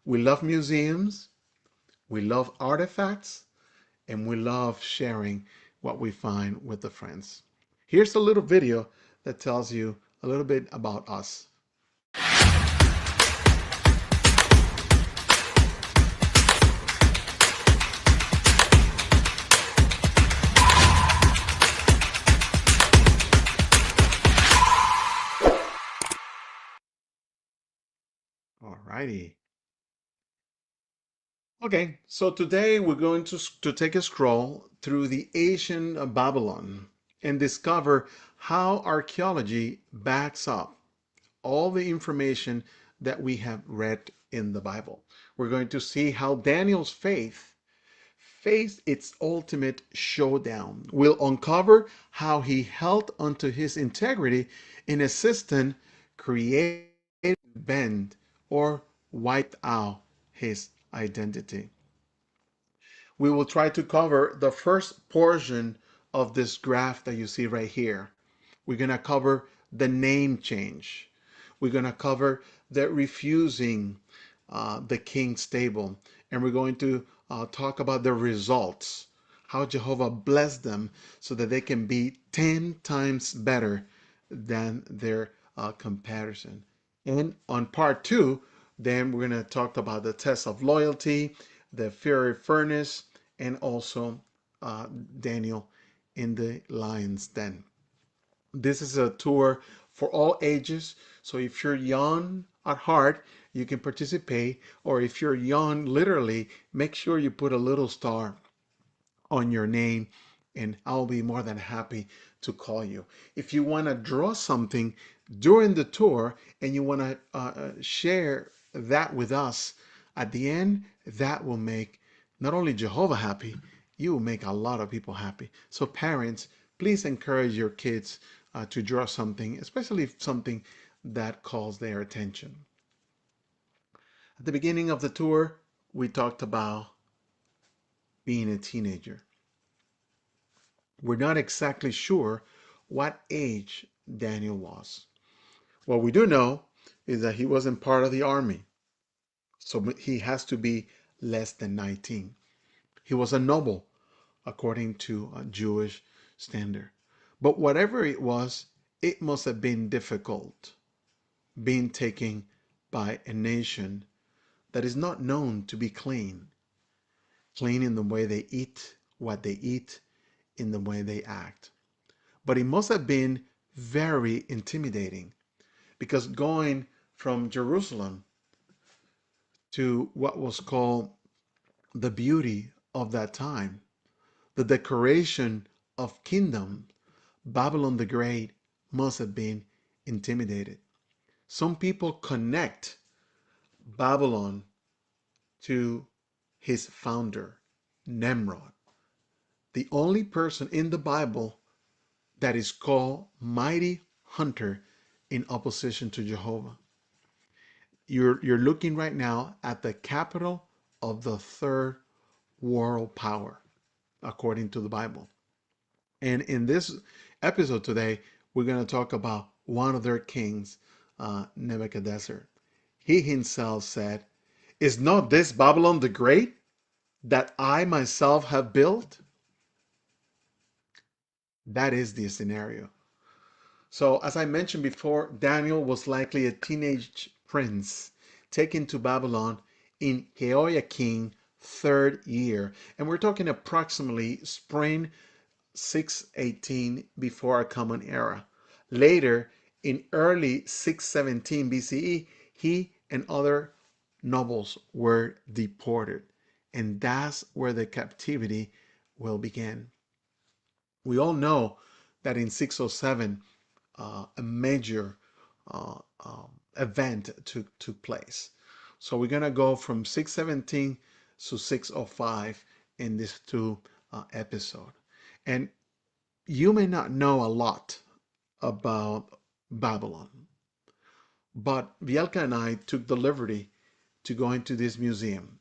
We love museums, we love artifacts, and we love sharing what we find with the friends. Here's a little video that tells you a little bit about us. Alrighty. Okay, so today we're going to take a stroll through the ancient Babylon and discover how archaeology backs up all the information that we have read in the Bible. We're going to see how Daniel's faith faced its ultimate showdown. We'll uncover how he held onto his integrity in a system created to bend or wiped out his identity. We will try to cover the first portion of this graph that you see right here. We're going to cover the name change. We're going to cover the refusing the king's table. And we're going to talk about the results, how Jehovah blessed them so that they can be 10 times better than their comparison. And on part two, then we're going to talk about the test of loyalty, the fiery furnace, and also Daniel in the lion's den. This is a tour for all ages. So if you're young at heart, you can participate. Or if you're young, literally, make sure you put a little star on your name and I'll be more than happy to call you. If you want to draw something during the tour and you want to share that with us at the end, that will make not only Jehovah happy, you will make a lot of people happy. So parents, please encourage your kids to draw something, especially something that calls their attention. At the beginning of the tour, we talked about being a teenager. We're not exactly sure what age Daniel was. What we do know is that he wasn't part of the army, so he has to be less than 19. He was a noble according to a Jewish standard. But whatever it was, it must have been difficult being taken by a nation that is not known to be clean, clean in the way they eat, what they eat, in the way they act. But it must have been very intimidating because going from Jerusalem to what was called the beauty of that time, the decoration of kingdom, Babylon the Great must have been intimidated. Some people connect Babylon to his founder, Nimrod, the only person in the Bible that is called mighty hunter in opposition to Jehovah. You're looking right now at the capital of the third world power, according to the Bible. And in this episode today, we're going to talk about one of their kings, Nebuchadnezzar. He himself said, "Is not this Babylon the Great that I myself have built?" That is the scenario. So, as I mentioned before, Daniel was likely a teenage prince taken to Babylon in Jehoiakim third year. And we're talking approximately spring 618 before our common era. Later, in early 617 BCE, he and other nobles were deported. And that's where the captivity will begin. We all know that in 607, a major event took place. So we're going to go from 617 to 605 in this two episode. And you may not know a lot about Babylon, but Vielka and I took the liberty to go into this museum.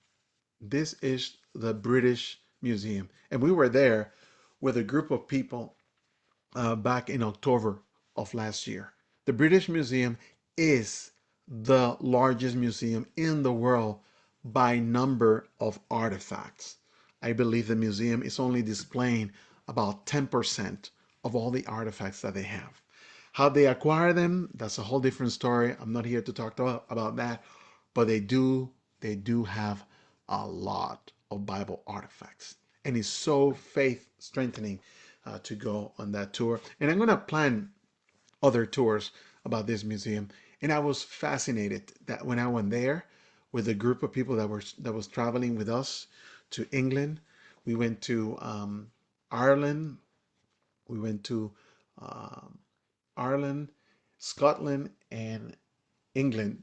This is the British Museum. And we were there with a group of people back in October of last year. The British Museum is the largest museum in the world by number of artifacts. I believe the museum is only displaying about 10% of all the artifacts that they have. How they acquire them, that's a whole different story. I'm not here to talk about that, but they do have a lot of Bible artifacts. And it's so faith strengthening to go on that tour. And I'm going to plan other tours about this museum. And I was fascinated that when I went there with a group of people that was traveling with us to England, we went to Ireland, we went to um, Ireland, Scotland, and England.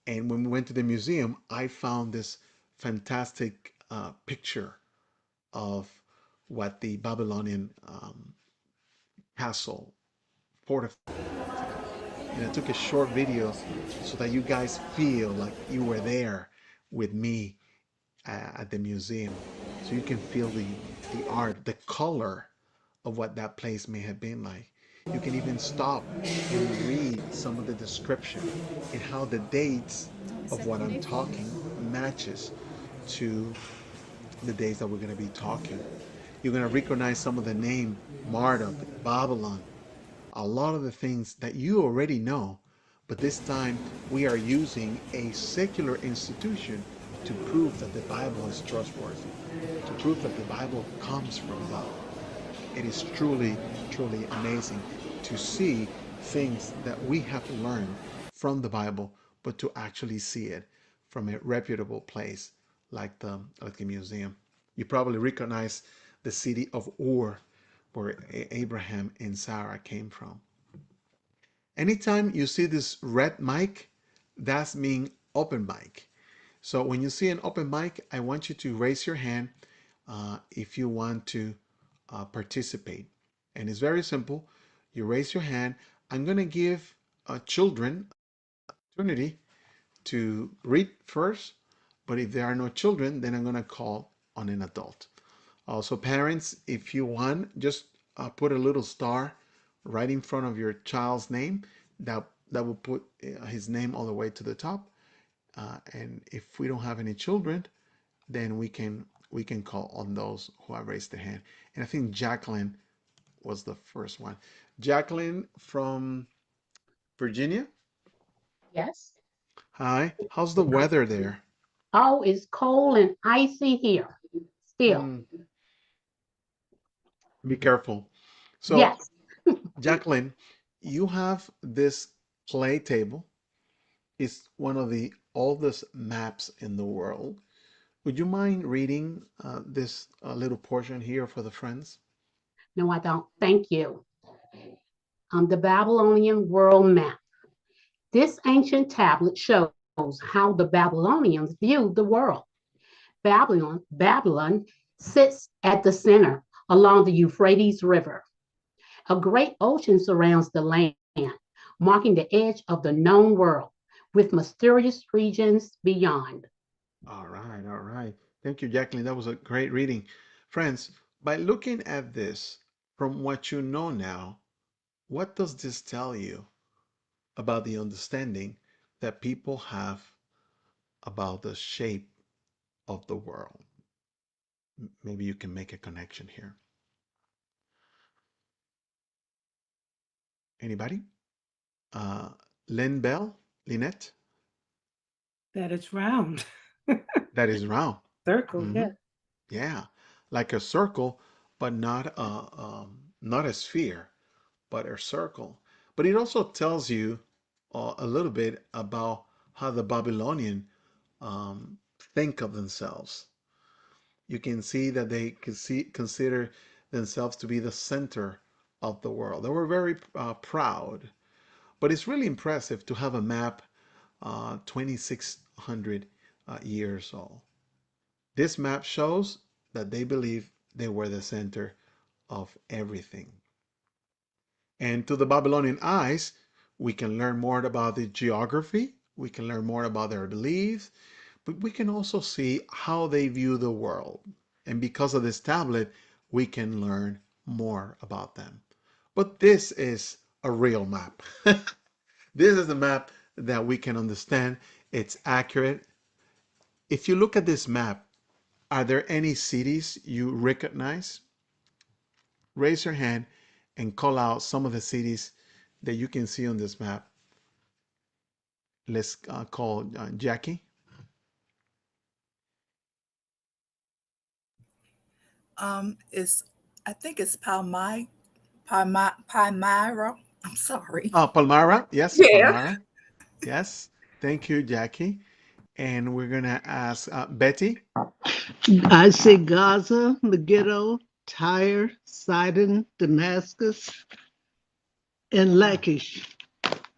And when we went to the museum, I found this fantastic picture of what the Babylonian castle fortified. And I took a short video so that you guys feel like you were there with me at the museum. So you can feel the art, the color of what that place may have been like. You can even stop and read some of the description and how the dates of what I'm talking matches to the days that we're going to be talking. You're going to recognize some of the name Marduk, Babylon, a lot of the things that you already know, but this time we are using a secular institution to prove that the Bible is trustworthy, to prove that the Bible comes from God. It is truly, truly amazing to see things that we have learned from the Bible, but to actually see it from a reputable place like the museum. You probably recognize the city of Ur, where Abraham and Sarah came from. Anytime you see this red mic, that's mean open mic. So when you see an open mic, I want you to raise your hand if you want to participate. And it's very simple. You raise your hand. I'm going to give children opportunity to read first, but if there are no children, then I'm going to call on an adult. Also, parents, if you want, just put a little star right in front of your child's name. That will put his name all the way to the top. And if we don't have any children, then we can call on those who have raised their hand. And I think Jacqueline was the first one. Jacqueline from Virginia. Yes. Hi. How's the weather there? Oh, it's cold and icy here. Still. Mm, be careful. So, Yes. Jacqueline, you have this clay table. It's one of the oldest maps in the world. Would you mind reading this little portion here for the friends? No, I don't. Thank you. The Babylonian world map. This ancient tablet shows how the Babylonians viewed the world. Babylon sits at the center along the Euphrates River. A great ocean surrounds the land, marking the edge of the known world with mysterious regions beyond. All right, all right. Thank you, Jacqueline. That was a great reading. Friends, by looking at this from what you know now, what does this tell you about the understanding that people have about the shape of the world? Maybe you can make a connection here. Anybody? Uh, Lynn Bell, Lynette, That it's round. that is round. Circle, Hmm. yeah. Yeah, like a circle, but not a sphere, but a circle. But it also tells you a little bit about how the Babylonian think of themselves. You can see that they consider themselves to be the center of the world. They were very proud. But it's really impressive to have a map 2,600 years old. This map shows that they believe they were the center of everything. And to the Babylonian eyes, we can learn more about the geography, we can learn more about their beliefs, but we can also see how they view the world. And because of this tablet, we can learn more about them. But this is a real map. This is a map that we can understand. It's accurate. If you look at this map, are there any cities you recognize? Raise your hand and call out some of the cities that you can see on this map. Let's call Jackie. It's I think it's Palmyra. I'm sorry. Oh, Palmyra. Yes, Yeah. Palmyra. Yes. Thank you, Jackie. And we're going to ask Betty. I say Gaza, Megiddo, Tyre, Sidon, Damascus, and Ah, Lachish.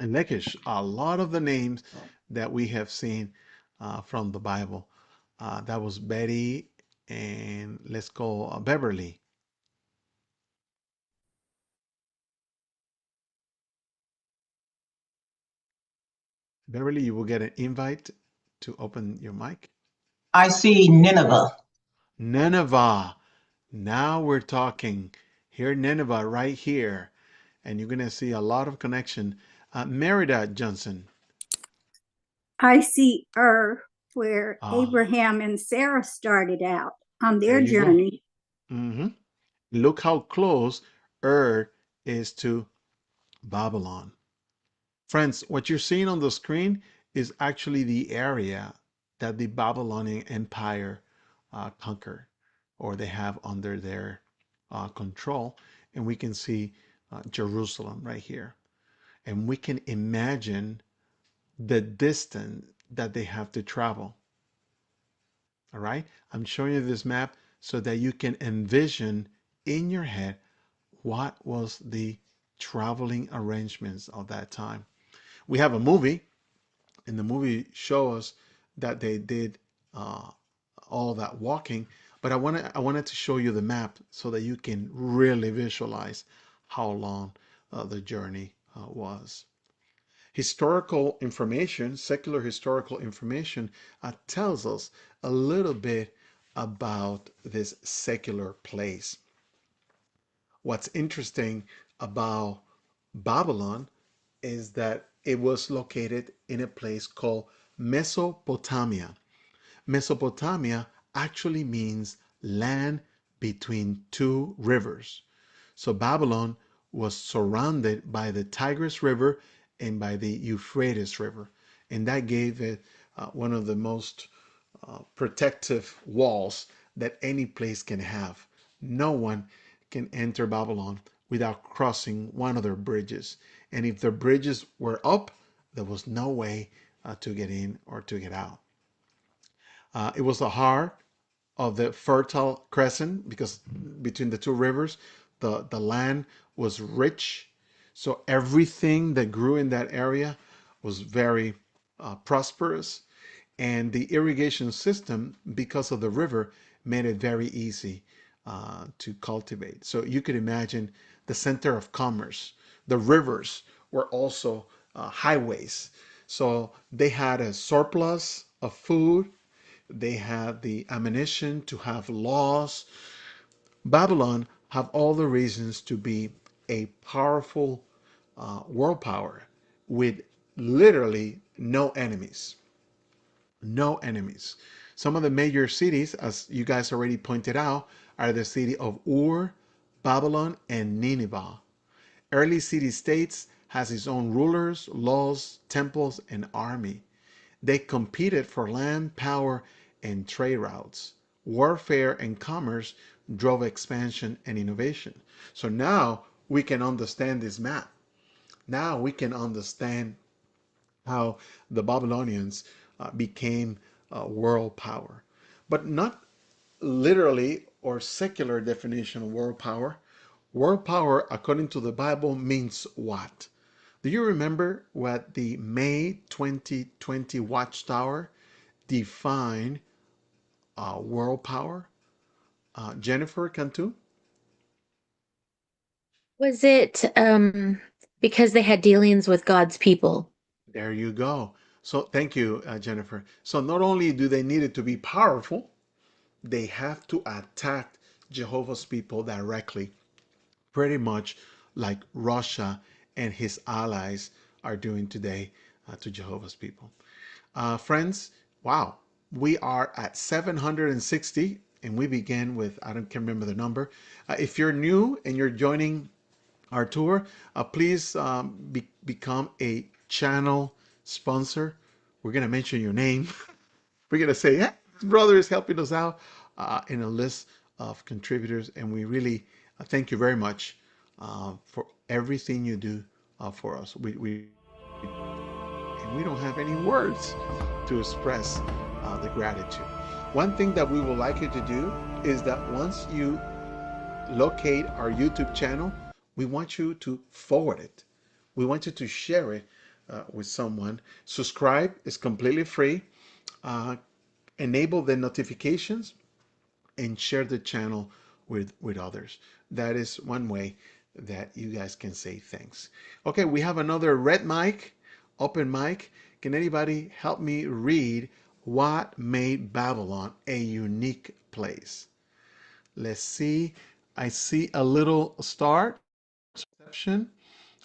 and Lachish. A lot of the names that we have seen from the Bible. That was Betty. And let's go Beverly. Beverly, you will get an invite to open your mic. I see Nineveh. Nineveh. Now we're talking. Here, Nineveh, right here. And you're going to see a lot of connection. Merida Johnson. I see where Ah, Abraham and Sarah started out on there their you go. journey. hmm Look how close Ur is to Babylon. Friends, what you're seeing on the screen is actually the area that the Babylonian Empire conquered or they have under their control. And we can see Jerusalem right here. And we can imagine the distance that they have to travel. All right. I'm showing you this map so that you can envision in your head what was the traveling arrangements of that time. We have a movie, and the movie shows that they did uh, all that walking. But I wanted to show you the map so that you can really visualize how long the journey was. Historical information, secular historical information, tells us a little bit about this secular place. What's interesting about Babylon is that it was located in a place called Mesopotamia. Mesopotamia actually means land between two rivers. So Babylon was surrounded by the Tigris River and by the Euphrates River. And that gave it one of the most protective walls that any place can have. No one can enter Babylon without crossing one of their bridges. And if the bridges were up, there was no way to get in or to get out. It was the heart of the Fertile Crescent because between the two rivers, the land was rich. So everything that grew in that area was very prosperous. And the irrigation system, because of the river, made it very easy to cultivate. So you could imagine the center of commerce. The rivers were also highways. So they had a surplus of food, they had the ammunition to have laws. Babylon have all the reasons to be a powerful world power with literally no enemies. No enemies. Some of the major cities, as you guys already pointed out, are the city of Ur, Babylon, and Nineveh. Early city states has its own rulers, laws, temples, and army. They competed for land, power, and trade routes. Warfare and commerce drove expansion and innovation. So now we can understand this map. Now we can understand how the Babylonians became a world power. But not literally or secular definition of world power. World power, according to the Bible, means what? Do you remember what the May 2020 Watchtower defined world power? Jennifer Cantu? Was it because they had dealings with God's people? There you go. So thank you, Jennifer. So not only do they need it to be powerful, they have to attack Jehovah's people directly, pretty much like Russia and his allies are doing today to Jehovah's people. Friends, wow, We are at 760, and we began with, I don't can remember the number. If you're new and you're joining our tour, please become a channel sponsor. We're going to mention your name. We're going to say, hey, this brother is helping us out in a list of contributors. And we really thank you very much for everything you do for us. And we don't have any words to express the gratitude. One thing that we would like you to do is that once you locate our YouTube channel, we want you to forward it. We want you to share it with someone. Subscribe is completely free. Enable the notifications and share the channel with others. That is one way that you guys can say thanks. Okay, we have another red mic, open mic. Can anybody help me read what made Babylon a unique place? Let's see. I see a little star exception.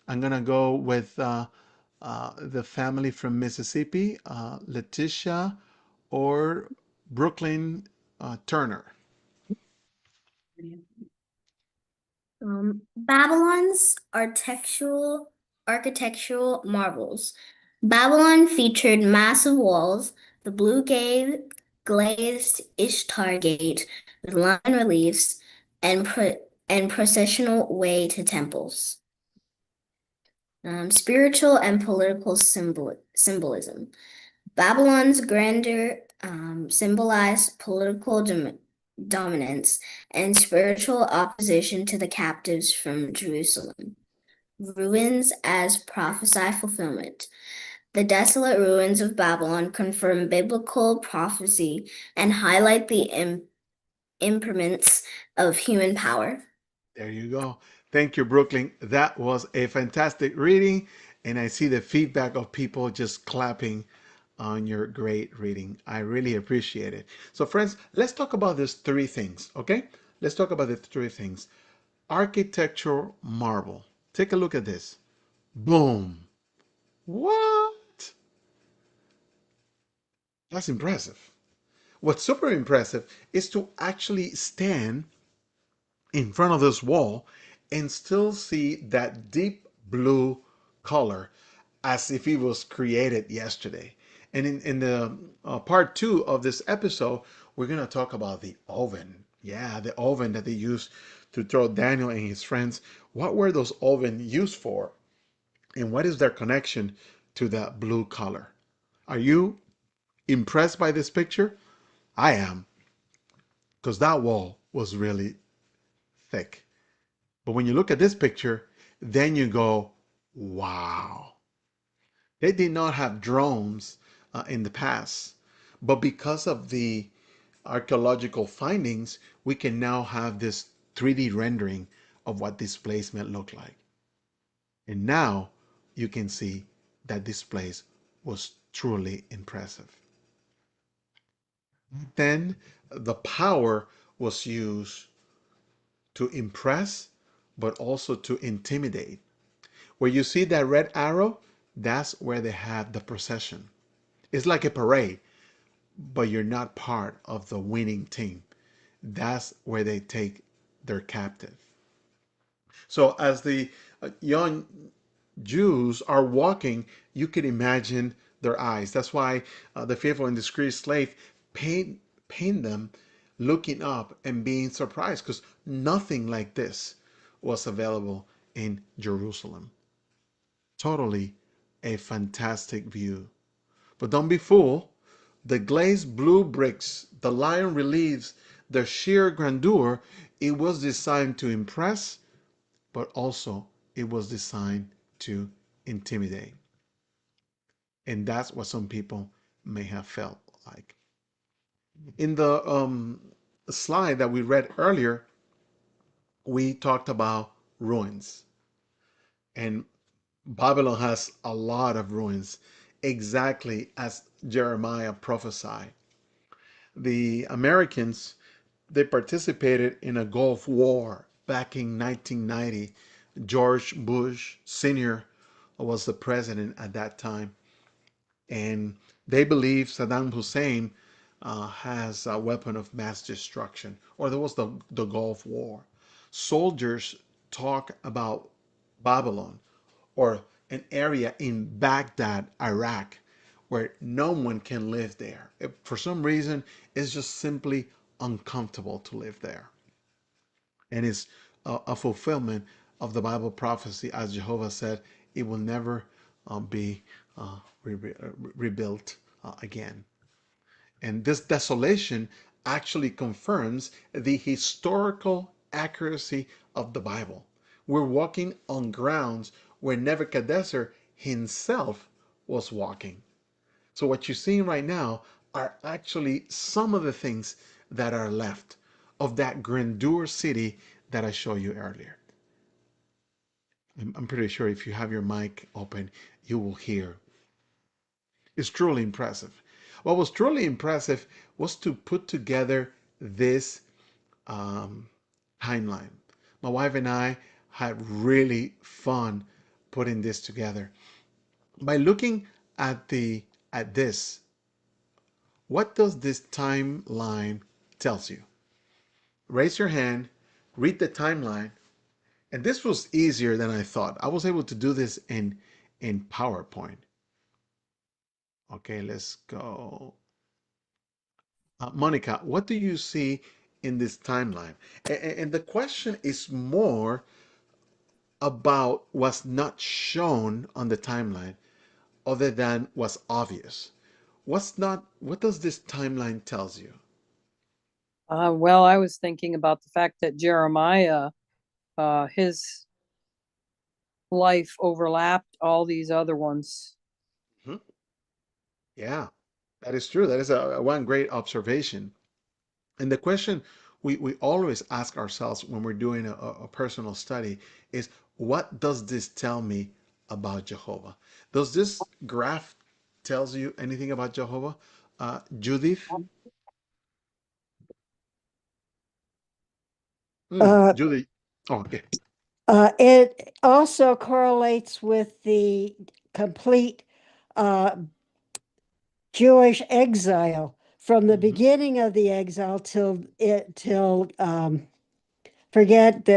I'm gonna go with the family from Mississippi, Letitia or Brooklyn Turner. Babylon's architectural marvels. Babylon featured massive walls, the blue glazed Ishtar Gate with line reliefs, and processional way to temples. Spiritual and political symbolism. Babylon's grandeur symbolized political dominance and spiritual opposition to the captives from Jerusalem. Ruins as prophesy fulfillment. The desolate ruins of Babylon confirm biblical prophecy and highlight the implements of human power. There you go. Thank you, Brooklyn. That was a fantastic reading. And I see the feedback of people just clapping on your great reading. I really appreciate it. So, friends, let's talk about these three things, okay? Let's talk about the three things. Architectural marvel. Take a look at this. Boom. What? That's impressive. What's super impressive is to actually stand in front of this wall and still see that deep blue color as if it was created yesterday. And in the part two of this episode, we're going to talk about the oven. Yeah, the oven that they used to throw Daniel and his friends. What were those oven used for? And what is their connection to that blue color? Are you impressed by this picture? I am, because that wall was really thick. But when you look at this picture, then you go, wow. They did not have drones in the past, but because of the archaeological findings, we can now have this 3D rendering of what this place might look like. And now you can see that this place was truly impressive. Then the power was used to impress, but also to intimidate. Where you see that red arrow, that's where they have the procession. It's like a parade, but you're not part of the winning team. That's where they take their captive. So as the young Jews are walking, you can imagine their eyes. That's why the faithful and discreet slave paint them looking up and being surprised, because nothing like this was available in Jerusalem. Totally a fantastic view. But don't be fooled. The glazed blue bricks, the lion reliefs, the sheer grandeur, it was designed to impress, but also it was designed to intimidate. And that's what some people may have felt like. In the slide that we read earlier, we talked about ruins. And Babylon has a lot of ruins, exactly as Jeremiah prophesied. The Americans, they participated in a Gulf War back in 1990. George Bush Sr. was the president at that time. And they believed Saddam Hussein has a weapon of mass destruction, or there was the Gulf War. Soldiers talk about Babylon or an area in Baghdad, Iraq, where no one can live there. For some reason, it's just simply uncomfortable to live there. And it's a fulfillment of the Bible prophecy, as Jehovah said, it will never be rebuilt again. And this desolation actually confirms the historical accuracy of the Bible. We're walking on grounds where Nebuchadnezzar himself was walking. So, what you're seeing right now are actually some of the things that are left of that grandeur city that I showed you earlier. I'm pretty sure if you have your mic open, you will hear. It's truly impressive. What was truly impressive was to put together this um, timeline. My wife and I had really fun putting this together. By looking at this, what does this timeline tells you? Raise your hand, read the timeline, and this was easier than I thought. I was able to do this in PowerPoint. Okay, let's go. Monica, what do you see in this timeline? And the question is more about what's not shown on the timeline other than what's obvious. What does this timeline tells you? Well, I was thinking about the fact that Jeremiah, his life overlapped all these other ones. Hmm? Yeah, that is true. That is a one great observation. And the question we always ask ourselves when we're doing a personal study is, what does this tell me about Jehovah? Does this graph tells you anything about Jehovah? Judith? Uh, Judith. Oh, okay. it also correlates with the complete uh, Jewish exile from the beginning of the exile till forget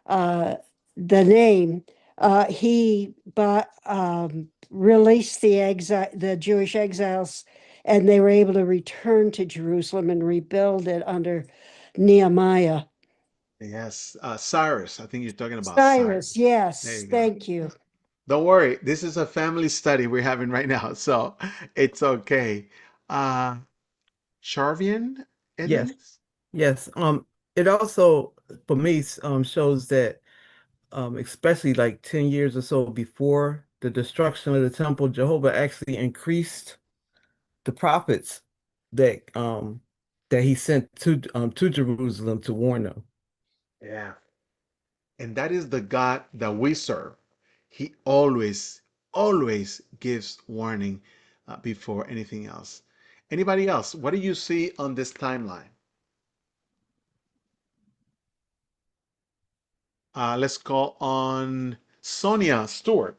uh, the name. He released the Jewish exiles, and they were able to return to Jerusalem and rebuild it under Nehemiah. Yes, Cyrus. I think you're talking about Cyrus, Cyrus. There yes, you go. thank you. Don't worry. This is a family study we're having right now, so it's okay. Uh, Charvian Yes, Edmonds? yes. It also for me shows that especially like 10 years or so before the destruction of the temple, Jehovah actually increased the prophets that that he sent to Jerusalem to warn them. Yeah. And that is the God that we serve. He always gives warning before anything else. Anybody else? What do you see on this timeline? Let's call on Sonia Stewart.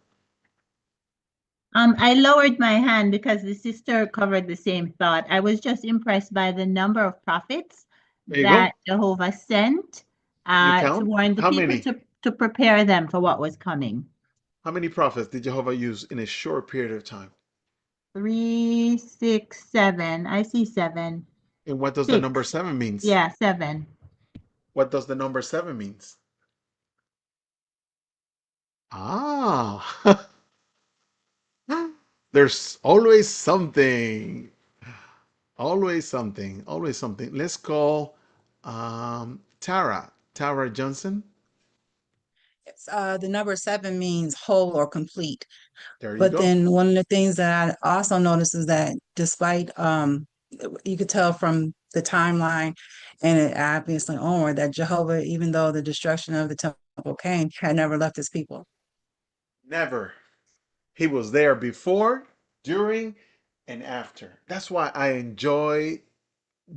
I lowered my hand because the sister covered the same thought. I was just impressed by the number of prophets There you that go. Jehovah sent You to count? warn the How people many? to prepare them for what was coming. How many prophets did Jehovah use in a short period of time? 3, 6, 7. I see 7. And what does the number 6. seven means? Yeah, 7. What does the number seven means? Ah, there's always something. Always something. Always something. Let's call Tara Johnson. It's, the number 7 means whole or complete. There you But go. then one of the things that I also noticed is that despite you could tell from the timeline and it obviously onward that Jehovah, even though the destruction of the temple came, had never left his people. Never. He was there before, during, and after. That's why I enjoy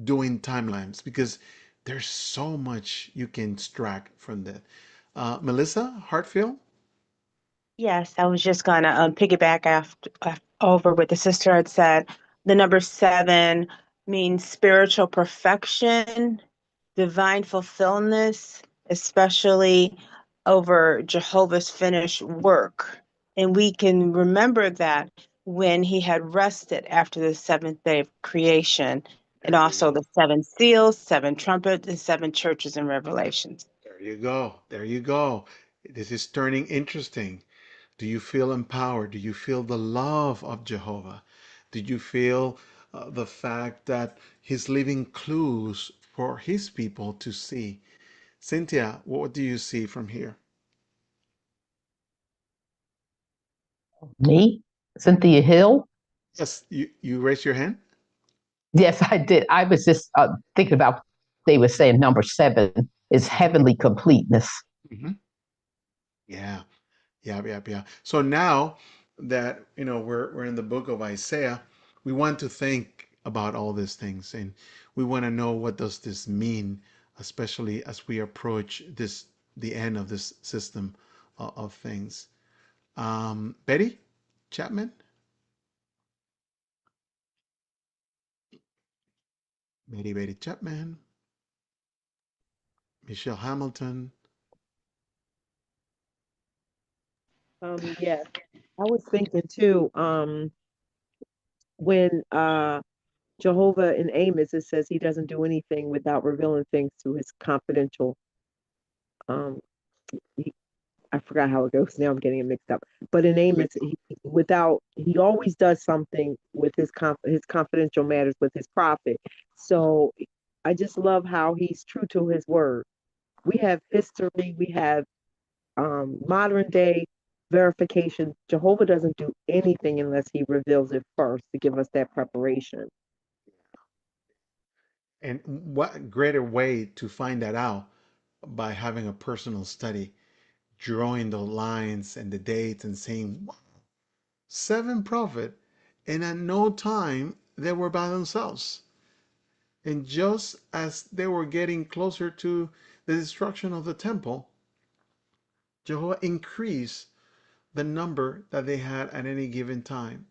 doing timelines, because there's so much you can extract from that. Melissa Hartfield? Yes, I was just gonna piggyback over what the sister had said. The number 7 means spiritual perfection, divine fulfillment, especially over Jehovah's finished work. And we can remember that when he had rested after the 7th day of creation, and also the 7 seals, 7 trumpets, and 7 churches in Revelations. There you go. There you go. This is turning interesting. Do you feel empowered? Do you feel the love of Jehovah? Did you feel the fact that he's leaving clues for his people to see? Cynthia, what do you see from here? Me, Cynthia Hill. Yes, you raised your hand? Yes, I did. I was just thinking about, they were saying number 7 is heavenly completeness. Mm-hmm. Yeah, yeah. So now that we're in the book of Isaiah, we want to think about all these things, and we want to know what does this mean, especially as we approach the end of this system of things. Betty Chapman, Betty Chapman, Michelle Hamilton. Yes, I was thinking too, when Jehovah in Amos, it says he doesn't do anything without revealing things to his confidential. Um, he, I forgot how it goes. Now I'm getting it mixed up. But in Amos, he always does something with his confidential matters with his prophet. So I just love how he's true to his word. We have history. We have modern day verification. Jehovah doesn't do anything unless he reveals it first to give us that preparation. And what greater way to find that out by having a personal study, drawing the lines and the dates and saying, wow, 7 prophet, and at no time they were by themselves. And just as they were getting closer to the destruction of the temple, Jehovah increased the number that they had at any given time.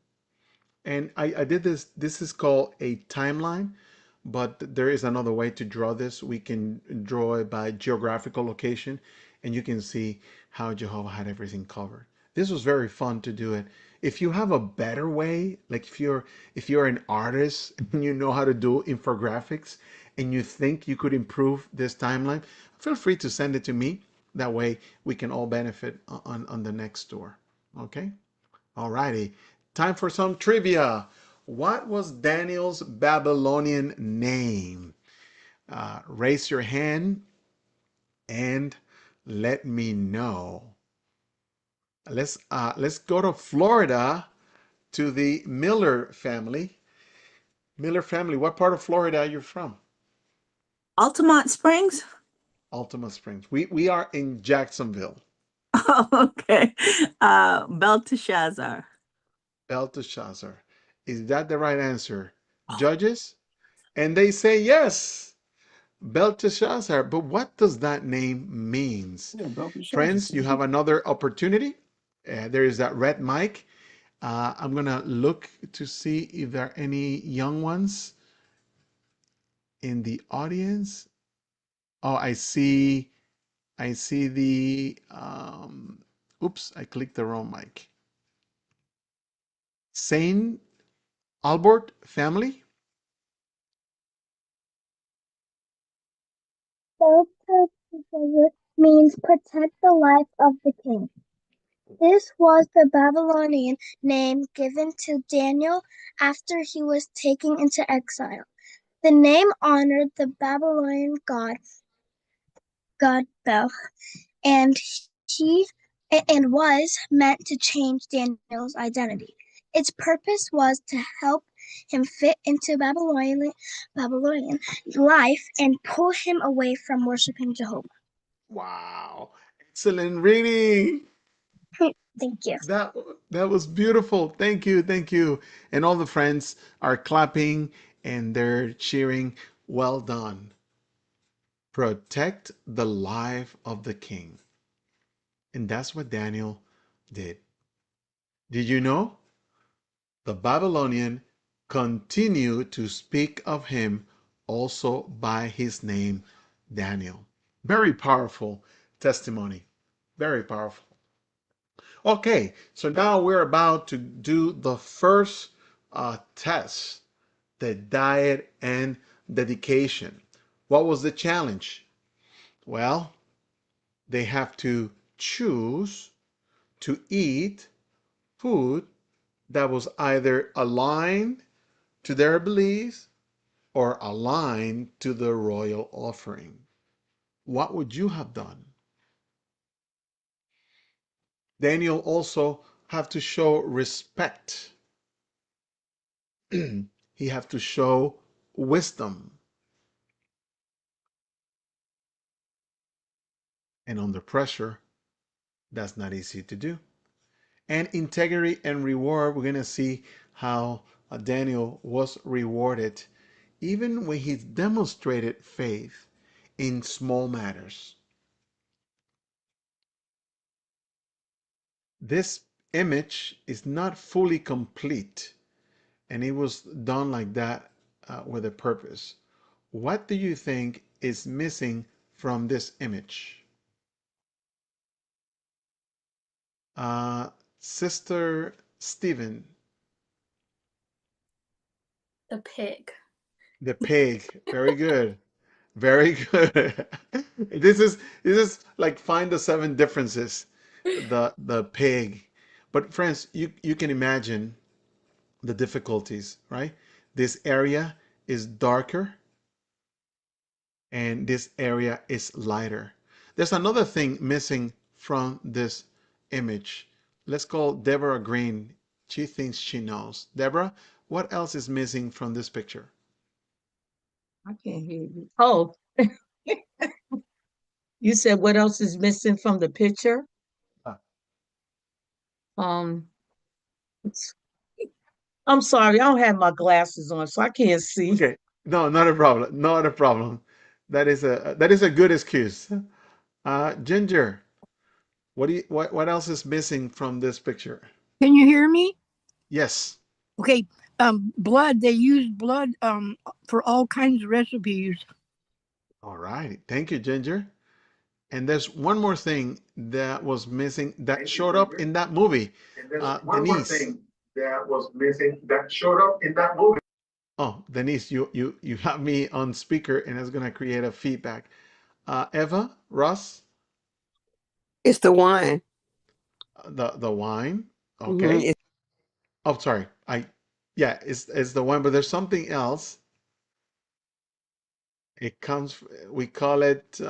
And I did this is called a timeline, but there is another way to draw this. We can draw it by geographical location, and you can see how Jehovah had everything covered. This was very fun to do it. If you have a better way, like if you're an artist and you know how to do infographics and you think you could improve this timeline, feel free to send it to me. That way we can all benefit on the next tour. Okay? Alrighty, time for some trivia. What was Daniel's Babylonian name? Raise your hand and let me know. Let's go to Florida to the Miller family. Miller family, what part of Florida are you from? Altamont Springs? Altamont Springs. We are in Jacksonville. Oh, okay. Belteshazzar. Belteshazzar. Is that the right answer? Judges? And they say yes. Belteshazzar, but what does that name means? Yeah, Belteshazzar. Friends, you have another opportunity. There is that red mic. I'm gonna look to see if there are any young ones in the audience. Oh, I see the oops, I clicked the wrong mic. Saint Albert family. Belteshazzar means protect the life of the king. This was the Babylonian name given to Daniel after he was taken into exile. The name honored the Babylonian god Bel, and he and was meant to change Daniel's identity. Its purpose was to help him fit into Babylonian life and pull him away from worshiping Jehovah. Wow, excellent reading. Thank you. That was beautiful. Thank you, thank you. And all the friends are clapping and they're cheering. Well done. Protect the life of the king. And that's what Daniel did. Did you know? The Babylonian continue to speak of him also by his name, Daniel. Very powerful testimony. Very powerful. Okay, so now we're about to do the first test, the diet and dedication. What was the challenge? Well, they have to choose to eat food that was either aligned to their beliefs or aligned to the royal offering. What would you have done? Daniel also have to show respect. He have to show wisdom. And under pressure, that's not easy to do. And integrity and reward, we're going to see how Daniel was rewarded even when he demonstrated faith in small matters. This image is not fully complete, and it was done like that with a purpose. What do you think is missing from this image? Uh, Sister Stephen. The pig. The pig. Very good. Very good. This is like find the seven differences. The pig. But friends, you can imagine the difficulties, right? This area is darker and this area is lighter. There's another thing missing from this image. Let's call Deborah Green. She thinks she knows. Deborah, what else is missing from this picture? I can't hear you. Oh, you said what else is missing from the picture? Ah. It's, I'm sorry, I don't have my glasses on, so I can't see. Okay, no, not a problem. Not a problem. That is a good excuse. Ginger, what else is missing from this picture? Can you hear me? Yes. Okay. Blood. They use blood for all kinds of recipes. All right. Thank you, Ginger. And there's one more thing that was missing that showed up in that movie. Denise. That was missing that showed up in that movie. Oh, Denise, you have me on speaker and it's gonna create a feedback. Eva, Russ, It's the wine. the wine. Mhm, Okay. Oh, sorry. Yeah, it's the wine, but there's something else. It comes. We call it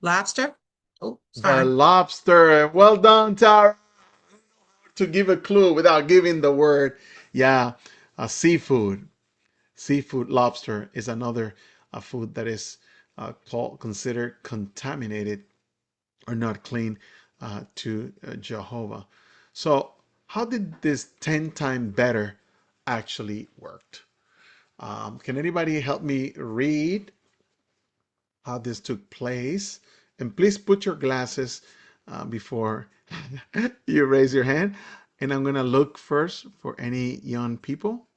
Lobster? Oh, the sorry. lobster. Well done, Tara. To give a clue without giving the word. Yeah, seafood. Seafood lobster is another food that is considered contaminated or not clean to Jehovah. So how did this 10 times better actually work? Can anybody help me read how this took place? And please put your glasses before you raise your hand. And I'm going to look first for any young people.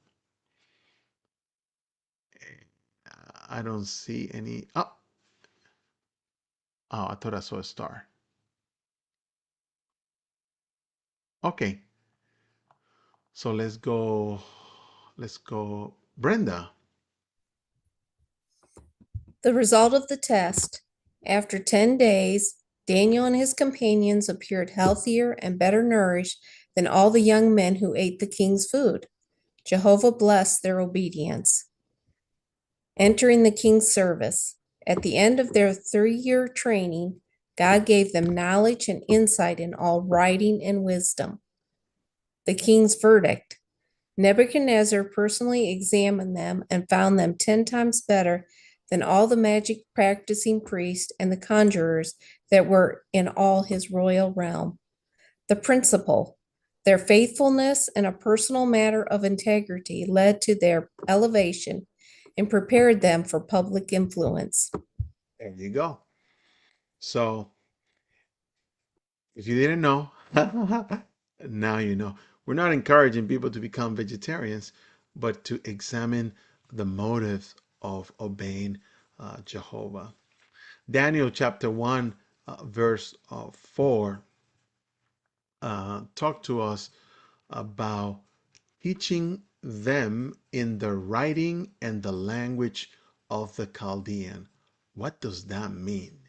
I don't see any. Oh, I thought I saw a star. Okay. So let's go. Let's go. Brenda. The result of the test. After 10 days, Daniel and his companions appeared healthier and better nourished than all the young men who ate the king's food. Jehovah blessed their obedience. Entering the king's service. At the end of their 3-year training, God gave them knowledge and insight in all writing and wisdom. The king's verdict. Nebuchadnezzar personally examined them and found them 10 times better than all the magic practicing priests and the conjurers that were in all his royal realm. The principle, their faithfulness and a personal matter of integrity led to their elevation and prepared them for public influence. There you go. So if you didn't know, now you know. We're not encouraging people to become vegetarians, but to examine the motives of obeying Jehovah. Daniel chapter 1, verse 4 talk to us about teaching them in the writing and the language of the Chaldean. What does that mean?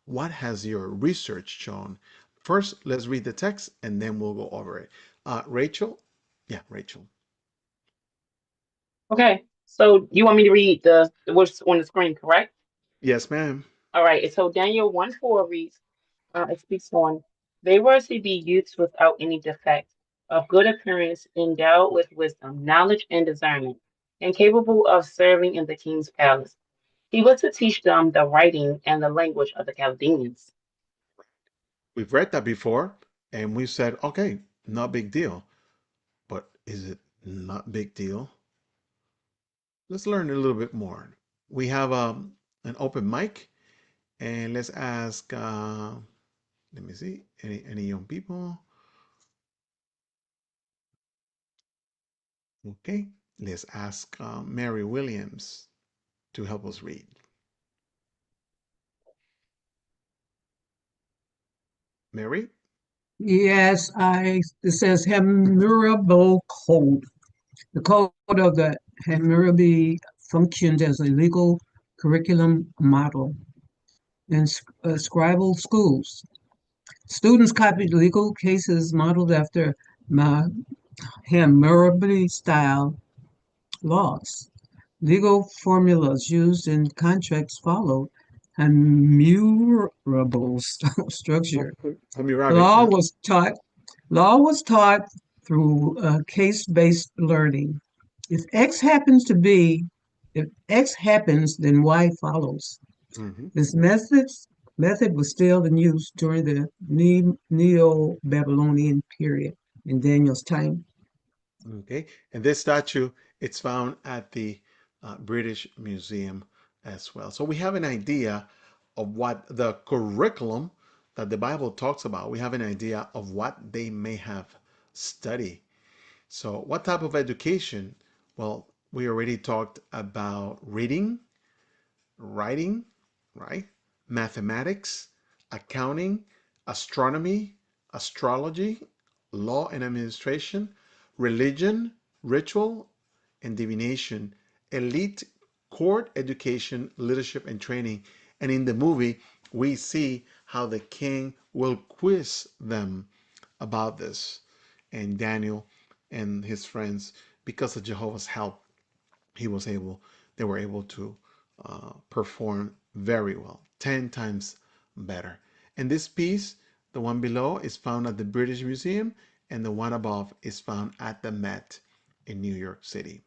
What has your research shown? First, let's read the text and then we'll go over it. Rachel? Yeah, Rachel. Okay, so you want me to read what's on the screen, correct? Yes, ma'am. All right, so Daniel 1:4 reads, it speaks on, they were to be youths without any defect, of good appearance, endowed with wisdom, knowledge, and discernment, and capable of serving in the king's palace. He was to teach them the writing and the language of the Chaldeans. We've read that before and we said, okay, not big deal. But is it not big deal? Let's learn a little bit more. We have an open mic and let's ask, let me see, any young people? Okay, let's ask Mary Williams to help us read. Mary? Yes, it says Hammurabi Code. The code of the Hammurabi functioned as a legal curriculum model in scribal schools. Students copied legal cases modeled after Hammurabi style laws. Legal formulas used in contracts followed Hammurabi structure. Hammurabi. Law was taught Law was taught through case-based learning. If X happens to be, if X happens, then Y follows. Mhm. This method was still in use during the Neo-Babylonian period in Daniel's time. Okay, and this statue, it's found at the British Museum as well. So we have an idea of what the curriculum that the Bible talks about. We have an idea of what they may have studied. So what type of education? Well, we already talked about reading, writing, right? Mathematics, accounting, astronomy, astrology, law and administration, religion, ritual, and divination, elite court education, leadership, and training. And in the movie, we see how the king will quiz them about this. And Daniel and his friends, because of Jehovah's help, they were able to perform very well, 10 times better. And this piece, the one below, is found at the British Museum, and the one above is found at the Met in New York City.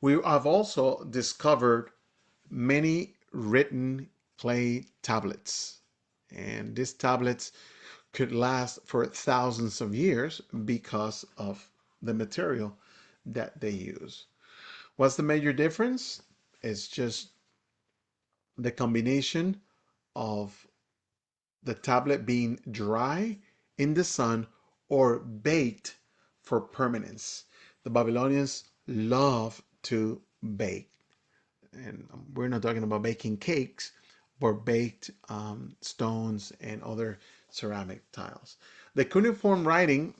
We have also discovered many written clay tablets, and these tablets could last for thousands of years because of the material that they use. What's the major difference? It's just the combination of the tablet being dry in the sun or baked for permanence. The Babylonians love to bake. And we're not talking about baking cakes, but baked stones and other ceramic tiles. The cuneiform writing,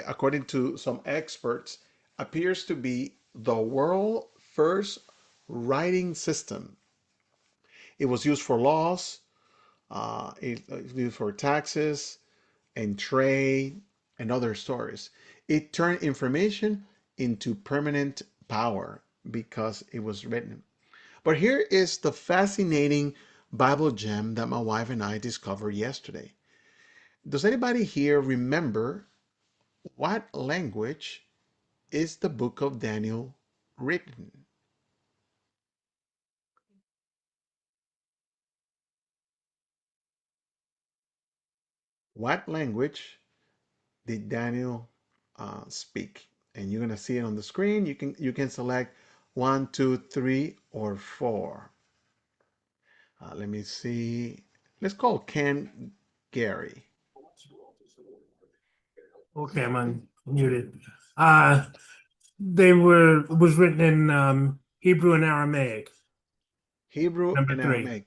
according to some experts, appears to be the world first writing system. It was used for laws, it was used for taxes and trade and other stories. It turned information into permanent power because it was written. But here is the fascinating Bible gem that my wife and I discovered yesterday. Does anybody here remember what language is the book of Daniel written? What language did Daniel speak? And you're gonna see it on the screen. You can select 1, 2, 3, or 4. Let me see. Let's call Ken Gary. Okay, I'm unmuted. Uh, was written in Hebrew and Aramaic. Hebrew Number and 3. Aramaic.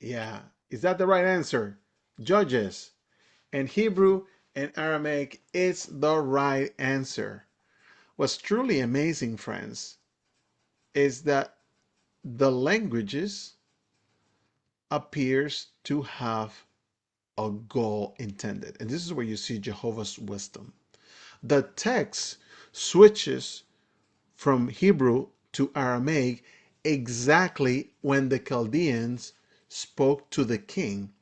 Yeah. Is that the right answer? Judges. And Hebrew and Aramaic is the right answer. What's truly amazing, friends, is that the languages appears to have a goal intended. And this is where you see Jehovah's wisdom. The text switches from Hebrew to Aramaic exactly when the Chaldeans spoke to the king,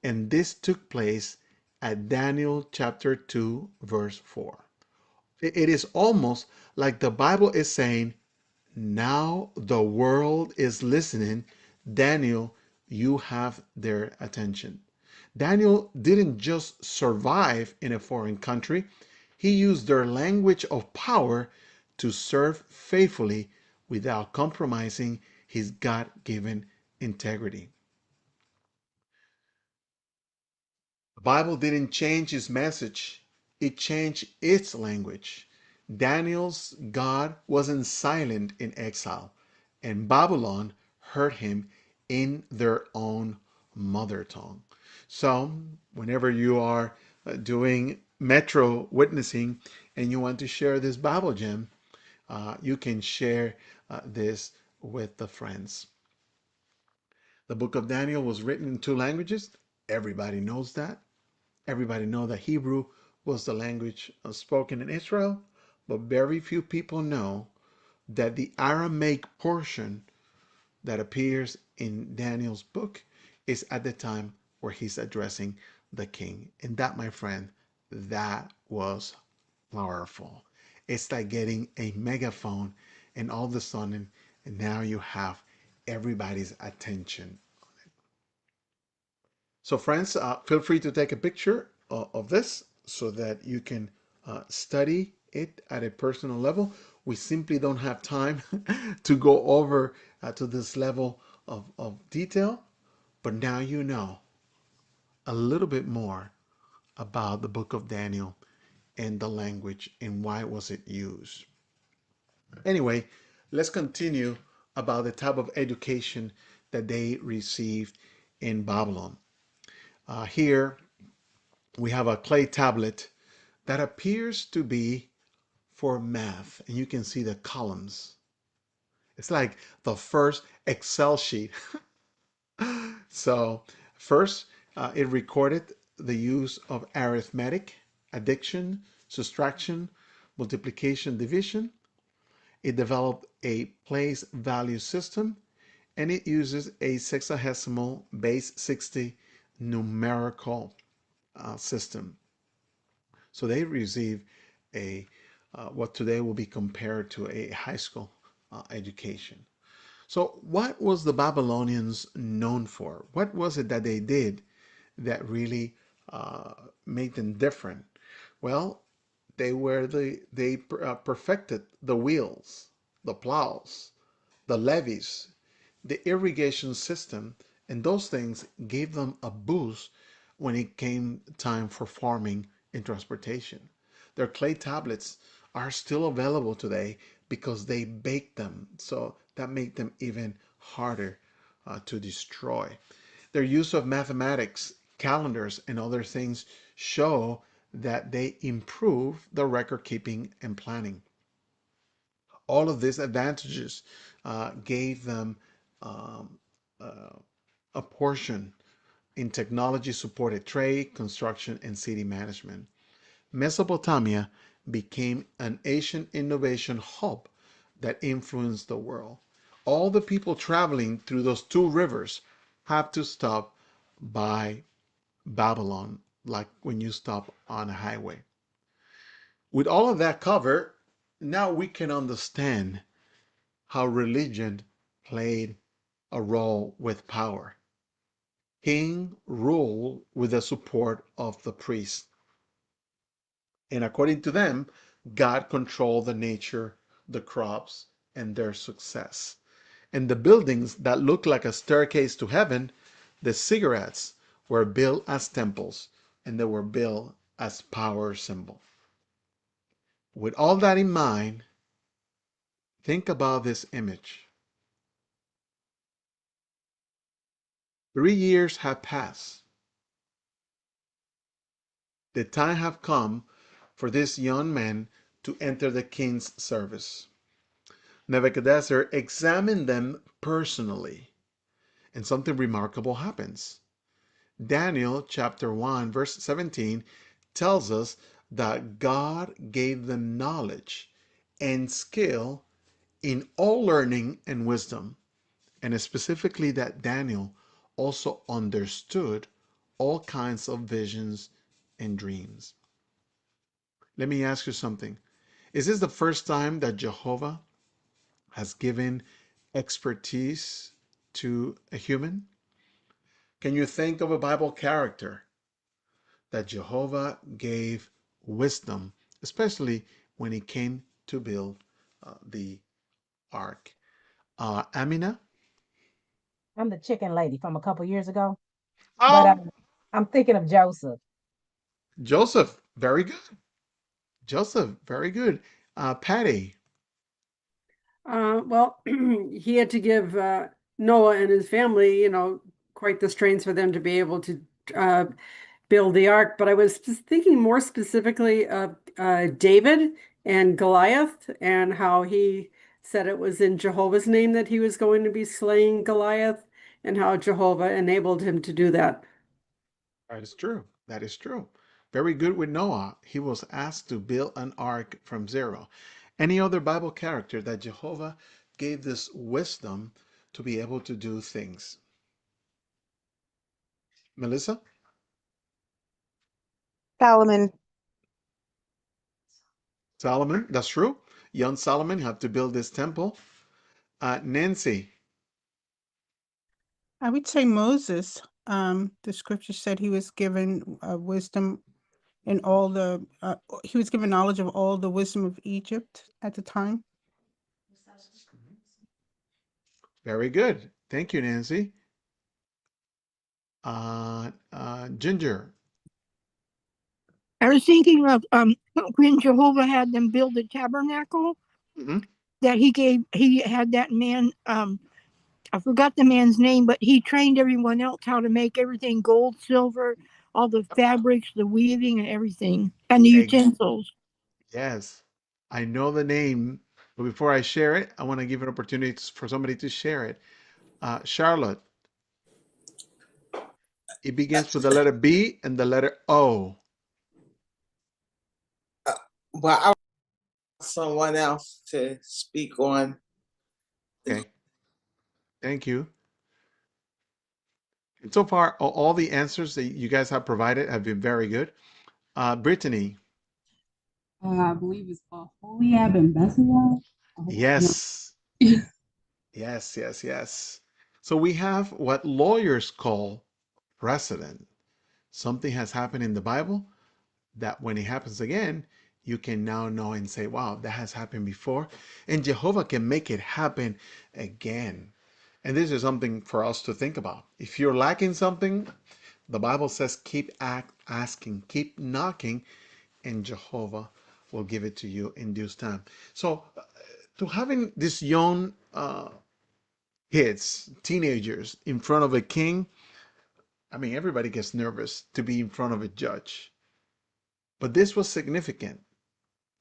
and this took place at Daniel chapter 2, verse 4. It is almost like the Bible is saying, now the world is listening. Daniel, you have their attention. Daniel didn't just survive in a foreign country, he used their language of power to serve faithfully without compromising his God given integrity. The Bible didn't change its message, it changed its language. Daniel's God wasn't silent in exile, and Babylon heard him in their own mother tongue. So, whenever you are doing metro witnessing and you want to share this Bible gem, you can share this with the friends. The book of Daniel was written in 2 languages. Everybody knows that. Everybody knows that Hebrew was the language spoken in Israel, but very few people know that the Aramaic portion that appears in Daniel's book is at the time where he's addressing the king. And that, my friend, that was powerful. It's like getting a megaphone and all of a sudden, and now you have everybody's attention. So friends, feel free to take a picture of this so that you can study it at a personal level. We simply don't have time to go over to this level of detail, but now you know a little bit more about the book of Daniel and the language and why was it used. Anyway, let's continue about the type of education that they received in Babylon. Here we have a clay tablet that appears to be for math, and you can see the columns. It's like the first Excel sheet. So first, it recorded the use of arithmetic, addition, subtraction, multiplication, division. It developed a place value system, and it uses a sexagesimal base 60 numerical system. So they receive a what today will be compared to a high school education. So what was the Babylonians known for? What was it that they did that really made them different? Well, they perfected the wheels, the plows, the levees, the irrigation system, and those things gave them a boost when it came time for farming and transportation. Their clay tablets are still available today because they baked them, so that made them even harder to destroy. Their use of mathematics, calendars, and other things show that they improve the record keeping and planning. All of these advantages gave them um, uh, a portion in technology supported trade, construction, and city management. Mesopotamia became an Asian innovation hub that influenced the world. All the people traveling through those 2 rivers have to stop by Babylon, like when you stop on a highway. With all of that covered, now we can understand how religion played a role with power. King ruled with the support of the priests. And according to them, God controlled the nature, the crops, and their success. And the buildings that looked like a staircase to heaven, the cigarettes, were built as temples and they were built as power symbol. With all that in mind, Think about this image. 3 years have passed. The time have come for this young man to enter the king's service. Nebuchadnezzar examined them personally, and something remarkable happens. Daniel chapter 1 verse 17 tells us that God gave them knowledge and skill in all learning and wisdom, and specifically that Daniel also understood all kinds of visions and dreams. Let me ask you something. Is this the first time that Jehovah has given expertise to a human? Can you think of a Bible character that Jehovah gave wisdom, especially when he came to build the ark? Amina? I'm the chicken lady from a couple years ago, but Oh, I'm thinking of Joseph. Joseph, very good. Joseph, very good. Patty? Well, he had to give Noah and his family, quite the strains for them to be able to uh, build the ark. But I was just thinking more specifically of David and Goliath and how he said it was in Jehovah's name that he was going to be slaying Goliath and how Jehovah enabled him to do that. That is true. That is true. Very good with Noah. He was asked to build an ark from zero. Any other Bible character that Jehovah gave this wisdom to be able to do things? Melissa? Solomon. Solomon, that's true. Young Solomon had to build this temple. Nancy? I would say Moses. The scripture said he was given wisdom in all he was given knowledge of all the wisdom of Egypt at the time. Very good. Thank you, Nancy. Ginger? I was thinking of when Jehovah had them build the tabernacle, that he had that man, I forgot the man's name, but he trained everyone else how to make everything gold, silver, all the fabrics, the weaving and everything, and the utensils. Yes, I know the name, but before I share it, I want to give an opportunity for somebody to share it. Charlotte, it begins with the letter B and the letter O. Well, I want someone else to speak on. Okay, thank you. And so far, all the answers that you guys have provided have been very good. Brittany. I believe it's called Holiab and Bezalel. Yes. Yes, yes, yes. So we have what lawyers call precedent. Something has happened in the Bible that when it happens again, you can now know and say, wow, that has happened before. And Jehovah can make it happen again. And this is something for us to think about. If you're lacking something, the Bible says keep asking, keep knocking, and Jehovah will give it to you in due time. So to having this young kids, teenagers in front of a king, I mean, everybody gets nervous to be in front of a judge. But this was significant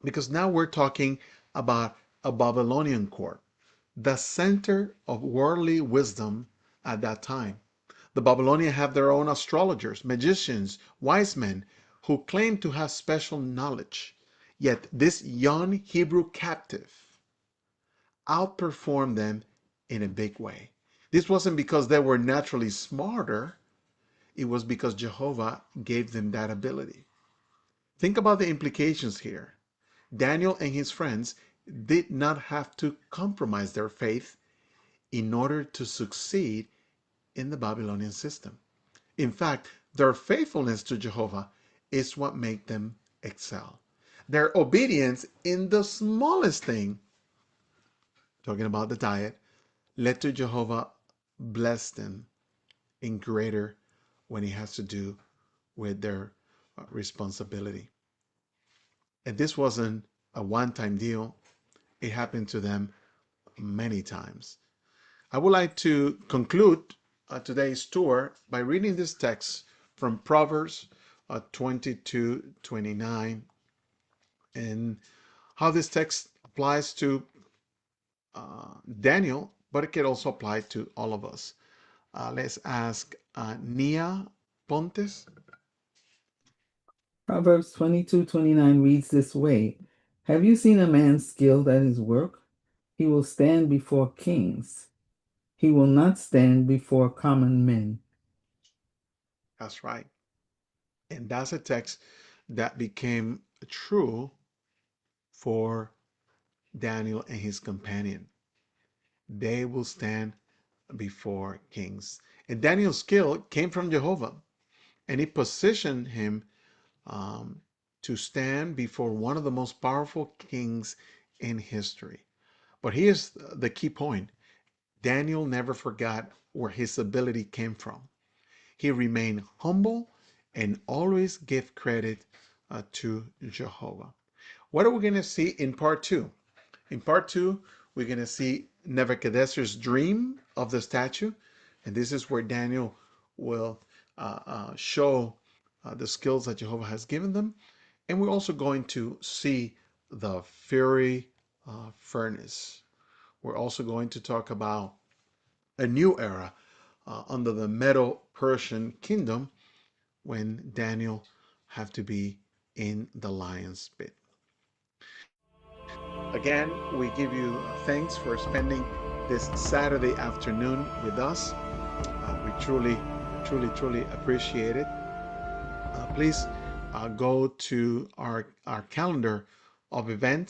because now we're talking about a Babylonian court, the center of worldly wisdom at that time. The Babylonians have their own astrologers, magicians, wise men who claim to have special knowledge. Yet this young Hebrew captive outperformed them in a big way. This wasn't because they were naturally smarter, it was because Jehovah gave them that ability. Think about the implications here. Daniel and his friends did not have to compromise their faith in order to succeed in the Babylonian system. In fact, their faithfulness to Jehovah is what made them excel. Their obedience in the smallest thing, talking about the diet, led to Jehovah bless them in greater when it has to do with their responsibility. And this wasn't a one-time deal. It happened to them many times. I would like to conclude today's tour by reading this text from Proverbs 22:29, and how this text applies to Daniel, but it can also apply to all of us. Let's ask Nia Pontes. Proverbs 22:29 reads this way: Have you seen a man skilled at his work? He will stand before kings. He will not stand before common men. That's right. And that's a text that became true for Daniel and his companion. They will stand before kings. And Daniel's skill came from Jehovah, and it positioned him to stand before one of the most powerful kings in history. But here's the key point: Daniel never forgot where his ability came from. He remained humble and always gave credit to Jehovah. What are we going to see in part two? In part two, we're going to see Nebuchadnezzar's dream of the statue. And this is where Daniel will show the skills that Jehovah has given them. And we're also going to see the fiery furnace. We're also going to talk about a new era under the Medo-Persian kingdom, when Daniel had to be in the lion's pit. Again, we give you thanks for spending this Saturday afternoon with us. We truly appreciate it. Please go to our calendar of events